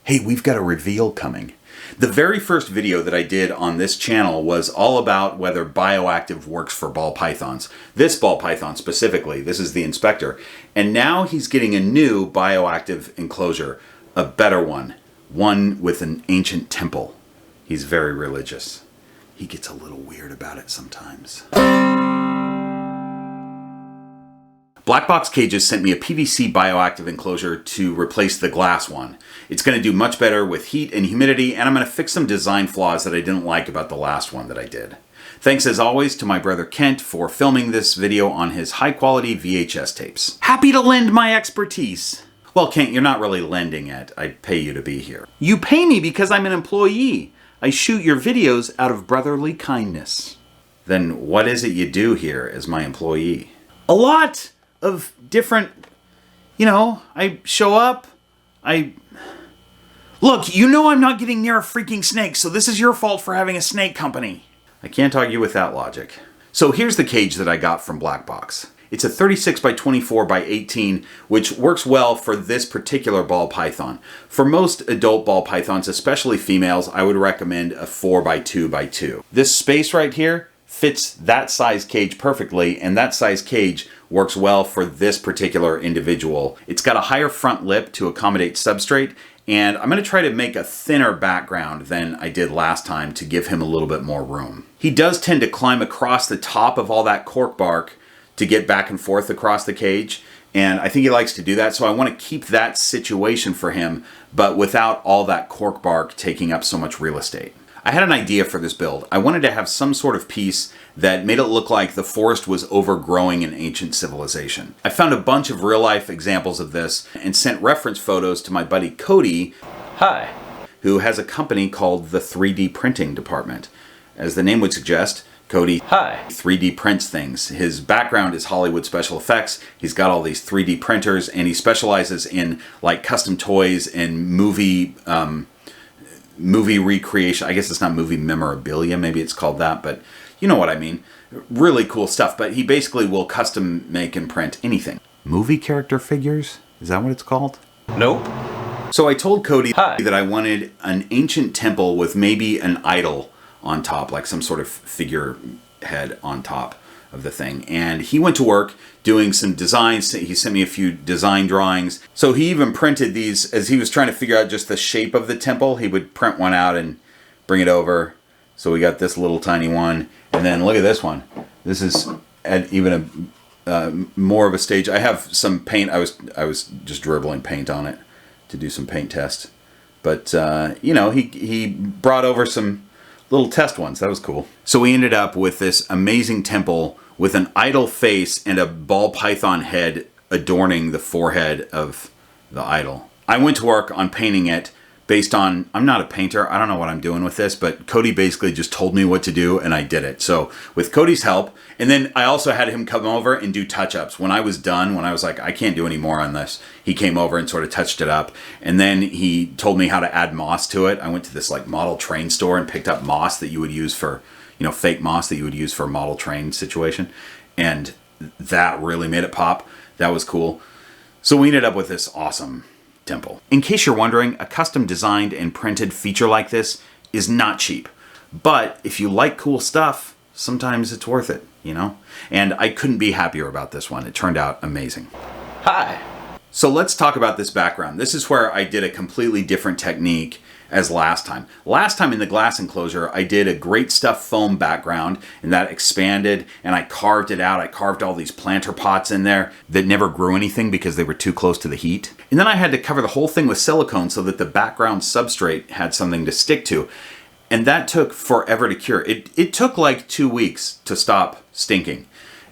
Hey, we've got a reveal coming. The very first video that I did on this channel was all about whether Bioactive works for ball pythons. This ball python specifically, this is the inspector. And now he's getting a new Bioactive enclosure, a better one with an ancient temple. He's very religious. He gets a little weird about it sometimes. Black Box Cages sent me a PVC bioactive enclosure to replace the glass one. It's going to do much better with heat and humidity, and I'm going to fix some design flaws that I didn't like about the last one that I did. Thanks as always to my brother Kent for filming this video on his high quality VHS tapes. Happy to lend my expertise. Well, Kent, you're not really lending it. I pay you to be here. You pay me because I'm an employee. I shoot your videos out of brotherly kindness. Then what is it you do here as my employee? A lot of different, I show up, Look, you know I'm not getting near a freaking snake, so this is your fault for having a snake company. I can't argue with that logic. So here's the cage that I got from Black Box. It's a 36 by 24 by 18, which works well for this particular ball python. For most adult ball pythons, especially females, I would recommend a 4 by 2 by 2. This space right here fits that size cage perfectly, and that size cage works well for this particular individual. It's got a higher front lip to accommodate substrate, and I'm going to try to make a thinner background than I did last time to give him a little bit more room. He does tend to climb across the top of all that cork bark to get back and forth across the cage, and I think he likes to do that, so I want to keep that situation for him, but without all that cork bark taking up so much real estate. I had an idea for this build. I wanted to have some sort of piece that made it look like the forest was overgrowing an ancient civilization. I found a bunch of real-life examples of this and sent reference photos to my buddy Cody, hi, who has a company called the 3D Printing Department. As the name would suggest, Cody, hi, 3D prints things. His background is Hollywood special effects. He's got all these 3D printers, and he specializes in like custom toys and movie recreation. I guess it's not movie memorabilia, maybe it's called that, but you know what I mean. Really cool stuff, but he basically will custom make and print anything. Movie character figures? Is that what it's called? Nope. So I told Cody that I wanted an ancient temple with maybe an idol on top, like some sort of figurehead on top of the thing. And he went to work doing some designs. He sent me a few design drawings. So he even printed these as he was trying to figure out just the shape of the temple. He would print one out and bring it over. So we got this little tiny one. And then look at this one. This is at even a more of a stage. I have some paint. I was just dribbling paint on it to do some paint tests. But, he brought over some little test ones. That was cool. So we ended up with this amazing temple with an idol face and a ball python head adorning the forehead of the idol. I went to work on painting it based on, I'm not a painter, I don't know what I'm doing with this, but Cody basically just told me what to do and I did it. So with Cody's help, and then I also had him come over and do touch-ups. When I was done, when I was like, I can't do any more on this, he came over and sort of touched it up. And then he told me how to add moss to it. I went to this like model train store and picked up moss that you would use for, fake moss that you would use for a model train situation. And that really made it pop. That was cool. So we ended up with this awesome temple. In case you're wondering, a custom designed and printed feature like this is not cheap. But if you like cool stuff, sometimes it's worth it, And I couldn't be happier about this one. It turned out amazing. Hi. So let's talk about this background. This is where I did a completely different technique as last time. Last time in the glass enclosure, I did a great stuff foam background and that expanded and I carved it out. I carved all these planter pots in there that never grew anything because they were too close to the heat. And then I had to cover the whole thing with silicone so that the background substrate had something to stick to. And that took forever to cure. It took like 2 weeks to stop stinking.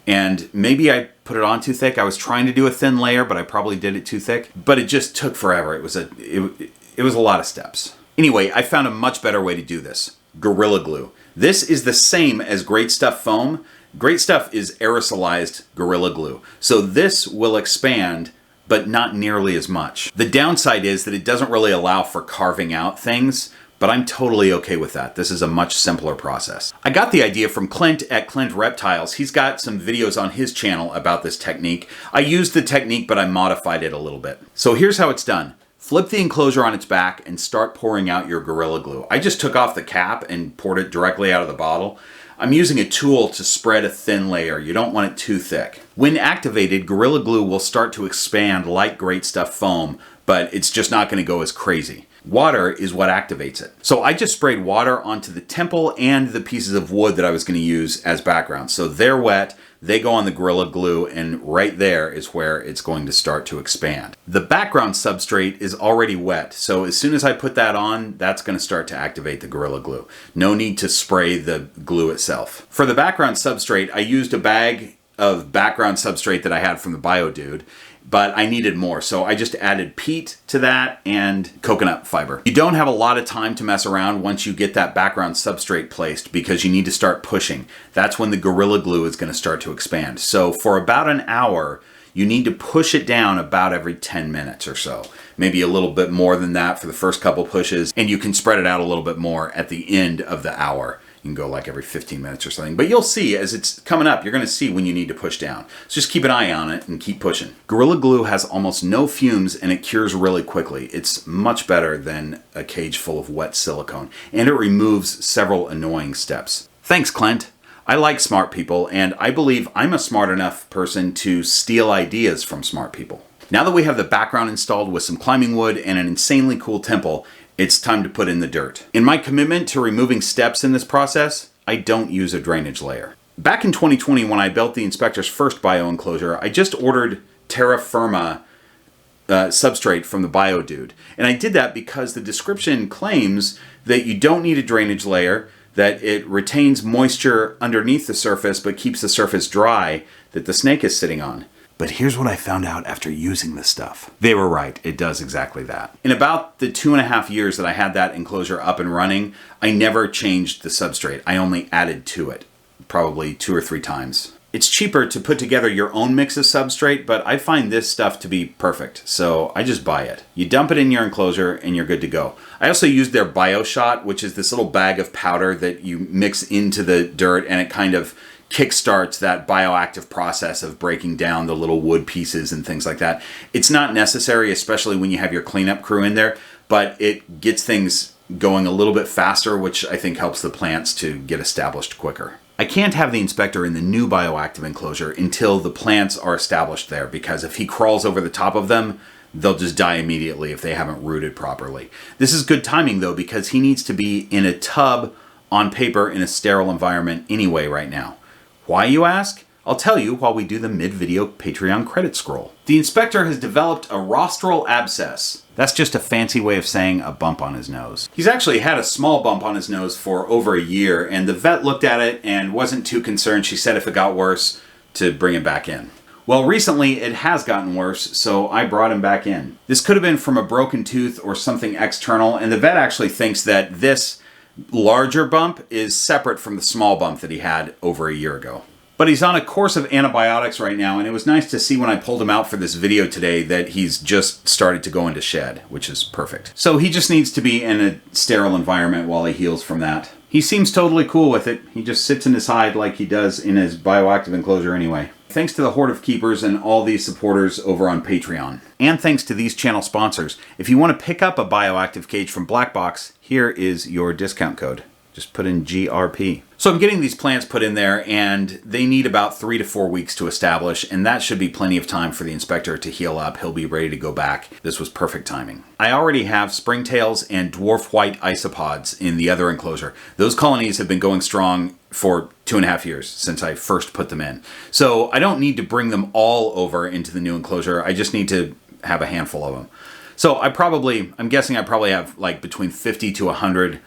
And maybe I put it on too thick. I was trying to do a thin layer, but I probably did it too thick. But it just took forever. It was a lot of steps. Anyway, I found a much better way to do this. Gorilla Glue. This is the same as Great Stuff foam. Great Stuff is aerosolized Gorilla Glue. So this will expand, but not nearly as much. The downside is that it doesn't really allow for carving out things, but I'm totally okay with that. This is a much simpler process. I got the idea from Clint at Clint Reptiles. He's got some videos on his channel about this technique. I used the technique, but I modified it a little bit. So here's how it's done. Flip the enclosure on its back and start pouring out your Gorilla Glue. I just took off the cap and poured it directly out of the bottle. I'm using a tool to spread a thin layer. You don't want it too thick. When activated, Gorilla Glue will start to expand like Great Stuff foam, but it's just not going to go as crazy. Water is what activates it. So I just sprayed water onto the temple and the pieces of wood that I was going to use as background. So they're wet, they go on the Gorilla Glue, and right there is where it's going to start to expand. The background substrate is already wet, so as soon as I put that on, that's going to start to activate the Gorilla Glue. No need to spray the glue itself. For the background substrate, I used a bag of background substrate that I had from the Biodude, but I needed more, so I just added peat to that and coconut fiber. You don't have a lot of time to mess around once you get that background substrate placed because you need to start pushing. That's when the Gorilla Glue is going to start to expand. So for about an hour, you need to push it down about every 10 minutes or so. Maybe a little bit more than that for the first couple pushes, and you can spread it out a little bit more at the end of the hour. You can go like every 15 minutes or something. But you'll see as it's coming up, you're going to see when you need to push down. So just keep an eye on it and keep pushing. Gorilla Glue has almost no fumes and it cures really quickly. It's much better than a cage full of wet silicone. And it removes several annoying steps. Thanks, Clint. I like smart people, and I believe I'm a smart enough person to steal ideas from smart people. Now that we have the background installed with some climbing wood and an insanely cool temple, it's time to put in the dirt. In my commitment to removing steps in this process, I don't use a drainage layer. Back in 2020, when I built the inspector's first bio enclosure, I just ordered terra firma substrate from the Biodude. And I did that because the description claims that you don't need a drainage layer, that it retains moisture underneath the surface but keeps the surface dry that the snake is sitting on. But here's what I found out after using this stuff. They were right, it does exactly that. In about the 2.5 years that I had that enclosure up and running, I never changed the substrate. I only added to it, probably 2 or 3 times. It's cheaper to put together your own mix of substrate, but I find this stuff to be perfect, so I just buy it. You dump it in your enclosure and you're good to go. I also used their BioShot, which is this little bag of powder that you mix into the dirt and it kind of kickstarts that bioactive process of breaking down the little wood pieces and things like that. It's not necessary, especially when you have your cleanup crew in there, but it gets things going a little bit faster, which I think helps the plants to get established quicker. I can't have the inspector in the new bioactive enclosure until the plants are established there, because if he crawls over the top of them, they'll just die immediately if they haven't rooted properly. This is good timing though, because he needs to be in a tub on paper in a sterile environment anyway right now. Why, you ask? I'll tell you while we do the mid-video Patreon credit scroll. The inspector has developed a rostral abscess. That's just a fancy way of saying a bump on his nose. He's actually had a small bump on his nose for over a year, and the vet looked at it and wasn't too concerned. She said if it got worse, to bring him back in. Well, recently it has gotten worse, so I brought him back in. This could have been from a broken tooth or something external, and the vet actually thinks that this larger bump is separate from the small bump that he had over a year ago. But he's on a course of antibiotics right now, and it was nice to see when I pulled him out for this video today that he's just started to go into shed, which is perfect. So he just needs to be in a sterile environment while he heals from that. He seems totally cool with it. He just sits in his hide like he does in his bioactive enclosure anyway. Thanks to the Horde of Keepers and all these supporters over on Patreon. And thanks to these channel sponsors. If you want to pick up a bioactive cage from Black Box, here is your discount code. Just put in GRP. So I'm getting these plants put in there, and they need about 3 to 4 weeks to establish, and that should be plenty of time for the inspector to heal up. He'll be ready to go back. This was perfect timing. I already have Springtails and dwarf white isopods in the other enclosure. Those colonies have been going strong for 2.5 years since I first put them in. So I don't need to bring them all over into the new enclosure. I just need to have a handful of them. So I'm guessing I probably have like between 50 to 100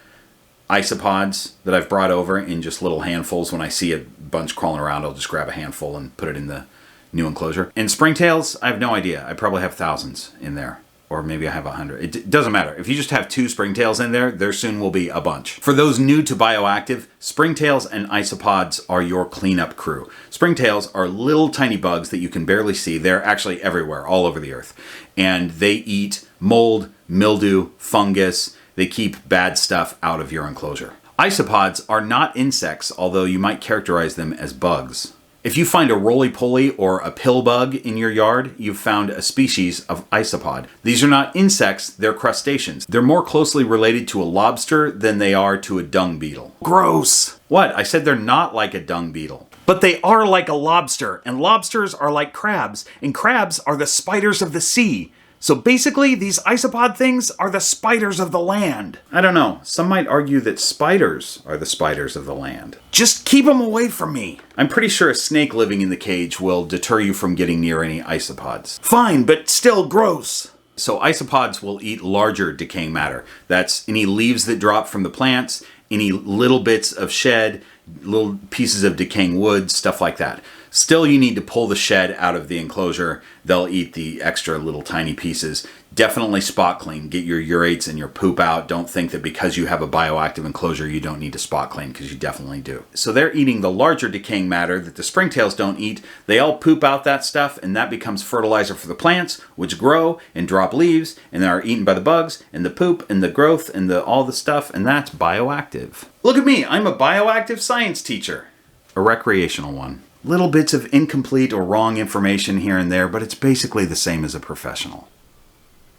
isopods that I've brought over in just little handfuls. When I see a bunch crawling around, I'll just grab a handful and put it in the new enclosure. And Springtails, I have no idea. I probably have thousands in there. Or maybe I have 100. It doesn't matter. If you just have 2 Springtails in there, there soon will be a bunch. For those new to bioactive, Springtails and Isopods are your cleanup crew. Springtails are little tiny bugs that you can barely see. They're actually everywhere, all over the earth. And they eat mold, mildew, fungus. They keep bad stuff out of your enclosure. Isopods are not insects, although you might characterize them as bugs. If you find a roly-poly or a pill bug in your yard, you've found a species of isopod. These are not insects, they're crustaceans. They're more closely related to a lobster than they are to a dung beetle. Gross! What? I said they're not like a dung beetle. But they are like a lobster, and lobsters are like crabs, and crabs are the spiders of the sea. So basically, these isopod things are the spiders of the land. I don't know. Some might argue that spiders are the spiders of the land. Just keep them away from me. I'm pretty sure a snake living in the cage will deter you from getting near any isopods. Fine, but still gross. So isopods will eat larger decaying matter. That's any leaves that drop from the plants, any little bits of shed, little pieces of decaying wood, stuff like that. Still, you need to pull the shed out of the enclosure. They'll eat the extra little tiny pieces. Definitely spot clean. Get your urates and your poop out. Don't think that because you have a bioactive enclosure, you don't need to spot clean, because you definitely do. So they're eating the larger decaying matter that the springtails don't eat. They all poop out that stuff, and that becomes fertilizer for the plants, which grow and drop leaves, and they are eaten by the bugs, and the poop, and the growth, and all the stuff, and that's bioactive. Look at me, I'm a bioactive science teacher. A recreational one. Little bits of incomplete or wrong information here and there, but it's basically the same as a professional.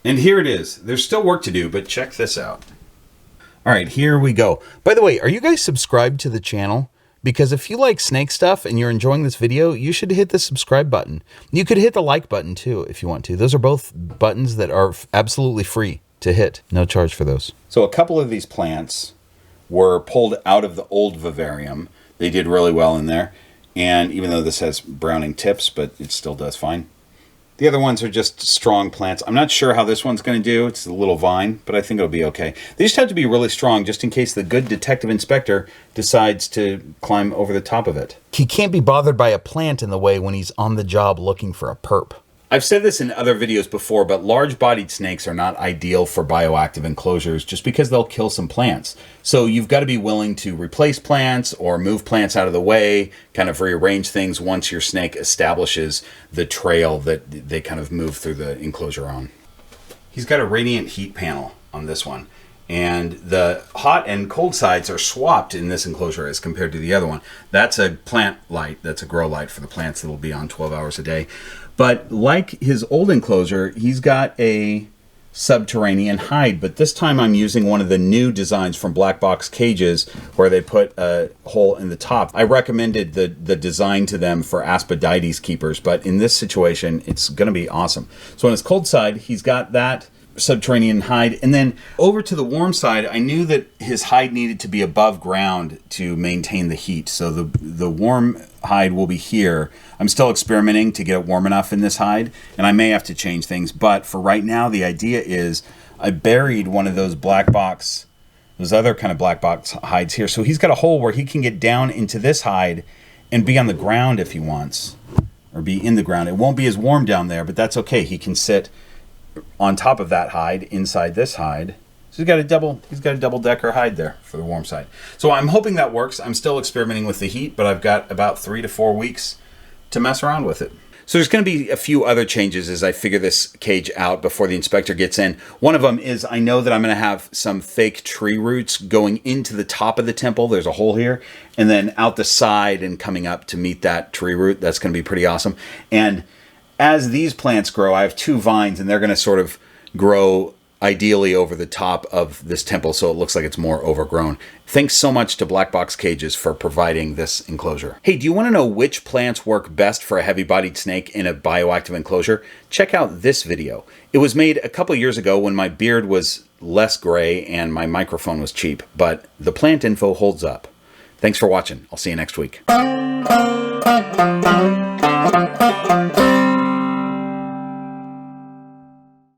And here it is. There's still work to do, but check this out. All right, here we go. By the way, are you guys subscribed to the channel? Because if you like snake stuff and you're enjoying this video, you should hit the subscribe button. You could hit the like button too if you want to. Those are both buttons that are absolutely free to hit. No charge for those. So a couple of these plants were pulled out of the old vivarium. They did really well in there. And even though this has browning tips, but it still does fine. The other ones are just strong plants. I'm not sure how this one's going to do. It's a little vine, but I think it'll be okay. They just have to be really strong just in case the good detective inspector decides to climb over the top of it. He can't be bothered by a plant in the way when he's on the job looking for a perp. I've said this in other videos before, but large-bodied snakes are not ideal for bioactive enclosures just because they'll kill some plants. So you've got to be willing to replace plants or move plants out of the way, kind of rearrange things once your snake establishes the trail that they kind of move through the enclosure on. He's got a radiant heat panel on this one, and the hot and cold sides are swapped in this enclosure as compared to the other one. That's a plant light, that's a grow light for the plants that will be on 12 hours a day. But like his old enclosure, he's got a subterranean hide, but this time I'm using one of the new designs from Black Box Cages where they put a hole in the top. I recommended the design to them for Aspodites keepers, but in this situation, it's going to be awesome. So on his cold side, he's got that subterranean hide, and then over to the warm side, I knew that his hide needed to be above ground to maintain the heat. So the warm hide will be here. I'm still experimenting to get it warm enough in this hide, and I may have to change things, but for right now, the idea is I buried one of those those other kind of black box hides here. So he's got a hole where he can get down into this hide and be on the ground if he wants, or be in the ground. It won't be as warm down there, but that's okay. He can sit on top of that hide inside this hide. So he's got a double-decker hide there for the warm side. So I'm hoping that works. I'm still experimenting with the heat, but I've got about 3 to 4 weeks to mess around with it. So there's going to be a few other changes as I figure this cage out before the inspector gets in. One of them is I know that I'm going to have some fake tree roots going into the top of the temple. There's a hole here, and then out the side and coming up to meet that tree root. That's going to be pretty awesome. And as these plants grow, I have 2 vines, and they're going to sort of grow ideally over the top of this temple so it looks like it's more overgrown. Thanks so much to Black Box Cages for providing this enclosure. Hey, do you want to know which plants work best for a heavy-bodied snake in a bioactive enclosure? Check out this video. It was made a couple years ago when my beard was less gray and my microphone was cheap, but the plant info holds up. Thanks for watching. I'll see you next week.